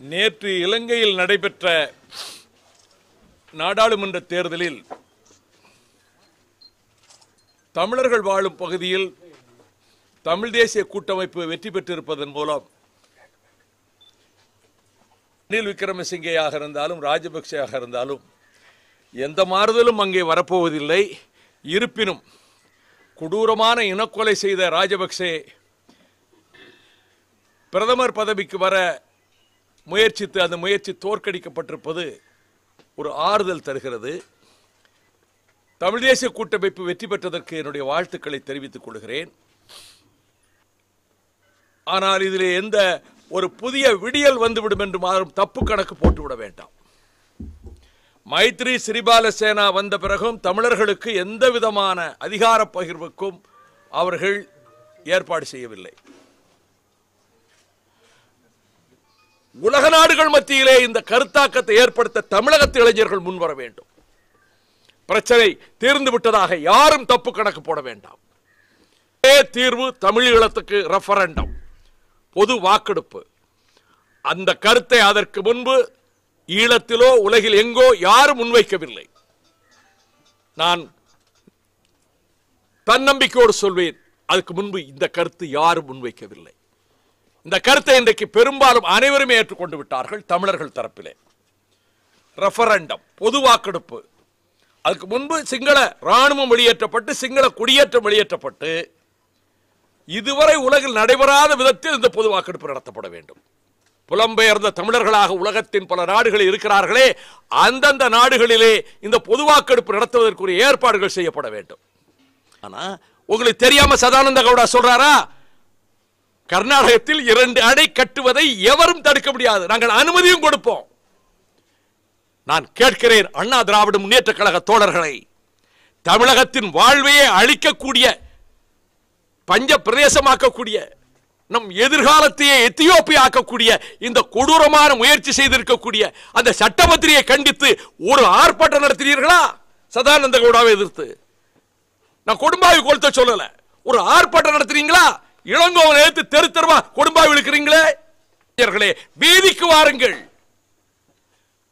நேற்று இலங்கையில் நடைபெற்ற நாடாளுமன்ற தேர்தலில் தமிழர்கள் வாழும் பகுதியில் தமிழ் தேசிய கூட்டமைப்பு வெற்றி பெற்றிருப்பதன் மூலம் ரணில் விக்ரமசிங்கேயாக இருந்தாலும் ராஜபக்சேயாக இருந்தாலும் எந்த மாறுதலும் அங்கே வரப்போவதில்லை. இருப்பினும் கொடூரமான இனக்கொலை செய்த ராஜபக்சே பிரதமர் பதவிக்கு வர முயற்சித்து அந்த முயற்சி தோற்கடிக்கப்பட்டிருப்பது ஒரு ஆறுதல் தருகிறது. தமிழ் தேசிய கூட்டமைப்பு வெற்றி பெற்றதற்கு என்னுடைய வாழ்த்துக்களை தெரிவித்துக் கொள்கிறேன். ஆனால் இதிலே எந்த ஒரு புதிய விடியல் வந்துவிடும் என்று மாறும் தப்பு கணக்கு போட்டுவிட வேண்டாம். மைத்ரி சிறிபால சேனா வந்த பிறகும் தமிழர்களுக்கு எந்த விதமான அதிகார பகிர்வுக்கும் அவர்கள் ஏற்பாடு செய்யவில்லை. உலக நாடுகள் மத்தியிலே இந்த கருத்தாக்கத்தை ஏற்படுத்த தமிழகத்து இளைஞர்கள் முன்வர வேண்டும். பிரச்சனை தீர்ந்து விட்டதாக யாரும் தப்பு கணக்கு போட வேண்டாம். தீர்வு தமிழீழத்துக்கு ரெஃபரண்டம், பொது வாக்கெடுப்பு. அந்த கருத்தை அதற்கு முன்பு ஈழத்திலோ உலகில் எங்கோ யாரும் முன்வைக்கவில்லை. நான் தன்னம்பிக்கையோடு சொல்வேன், அதுக்கு முன்பு இந்த கருத்து யாரும் முன்வைக்கவில்லை. இந்த கருத்தை இன்றைக்கு பெரும்பாலும் அனைவருமே ஏற்றுக்கொண்டு விட்டார்கள். தமிழர்கள் தரப்பிலே ரெஃபரண்டம், பொது வாக்கெடுப்பு. அதுக்கு முன்பு சிங்கள ராணுவம் வெளியேற்றப்பட்டு சிங்கள குடியேற்றம் வெளியேற்றப்பட்டு இதுவரை உலகில் நடைபெறாத விதத்தில் இந்த பொது வாக்கெடுப்பு நடத்தப்பட வேண்டும். புலம்பெயர்ந்த தமிழர்களாக உலகத்தின் பல நாடுகளில் இருக்கிறார்களே, அந்தந்த நாடுகளிலே இந்த பொது வாக்கெடுப்பு நடத்துவதற்குரிய ஏற்பாடுகள் செய்யப்பட வேண்டும். ஆனா உங்களுக்கு தெரியாம சதானந்த கவுடா சொல்றாரா, கர்நாடகத்தில் 2 அணை கட்டுவதை எவரும் தடுக்க முடியாது, நாங்கள் அனுமதியும் கொடுப்போம். நான் கேட்கிறேன் அண்ணா திராவிட முன்னேற்ற கழக தோழர்களை, தமிழகத்தின் வாழ்வையே அழிக்கக்கூடிய, பஞ்ச பிரதேசமாக்கக்கூடிய, நம் எதிர்காலத்தையே எத்தியோப்பியா ஆக்கக்கூடிய இந்த கொடூரமான முயற்சி செய்திருக்கக்கூடிய அந்த சட்டமத்திரியை கண்டித்து ஒரு ஆர்ப்பாட்டம் நடத்தினீர்களா? சதானந்த கவுடாவை எதிர்த்து நான் கொடும்பாவி கொளுத்த சொல்லல, ஒரு ஆர்ப்பாட்டம் நடத்துறீங்களா? இளங்கோவனை எடுத்து தெரு தெருவா கொடும்பாவி இழுக்கிறீங்களே. வீதிக்கு வாருங்கள்.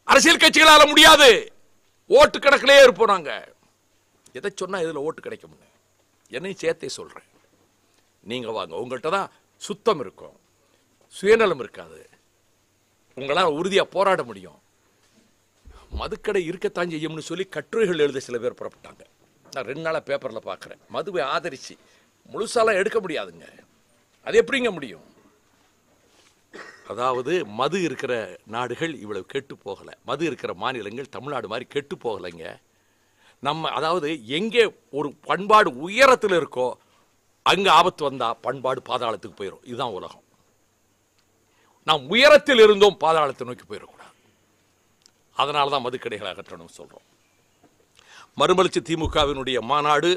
அரசியல் கட்சிகளால முடியாது, ஓட்டு கணக்கிலே இருப்போம். நாங்க எதை சொன்னா இதுல ஓட்டு கிடைக்கும், என்னையும் சேர்த்தே சொல்றேன். நீங்க வாங்க, உங்கள்கிட்ட தான் சுத்தம் இருக்கும், சுயநலம் இருக்காது, உங்களால் உறுதியா போராட முடியும். மதுக்கடை இருக்கத்தான் செய்யும்னு சொல்லி கட்டுரைகள் எழுத சில பேர் புறப்பட்டாங்க. நான் 2 நாளா பேப்பர்ல பாக்குறேன். மதுவை ஆதரிச்சு முழுசாலாம் எடுக்க முடியாதுங்க. அது எப்படிங்க முடியும்? அதாவது மது இருக்கிற நாடுகள் இவ்வளவு கெட்டு போகல, மது இருக்கிற மாநிலங்கள் தமிழ்நாடு மாதிரி கெட்டு போகலைங்க. நம்ம அதாவது எங்கே ஒரு பண்பாடு உயரத்தில் இருக்கோ அங்க ஆபத்து வந்தா பண்பாடு பாதாளத்துக்கு போயிடும். இதுதான் உலகம். நாம் உயரத்தில் இருந்தோம், பாதாளத்தை நோக்கி போயிடக்கூடாது. அதனாலதான் மதுக்கடைகளை அகற்றணும் சொல்றோம். மறுமலர்ச்சி திமுகவினுடைய மாநாடு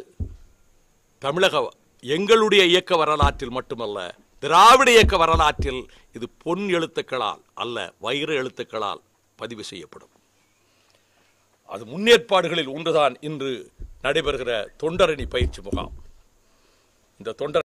தமிழக எங்களுடைய இயக்க வரலாற்றில் மட்டுமல்ல, திராவிட இயக்க வரலாற்றில் இது பொன் எழுத்துக்களால் அல்ல, வைர எழுத்துக்களால் பதிவு செய்யப்படும். அது முன்னேற்பாடுகளில் ஒன்றுதான் இன்று நடைபெறுகிற தொண்டரணி பயிற்சி முகாம். இந்த தொண்டர்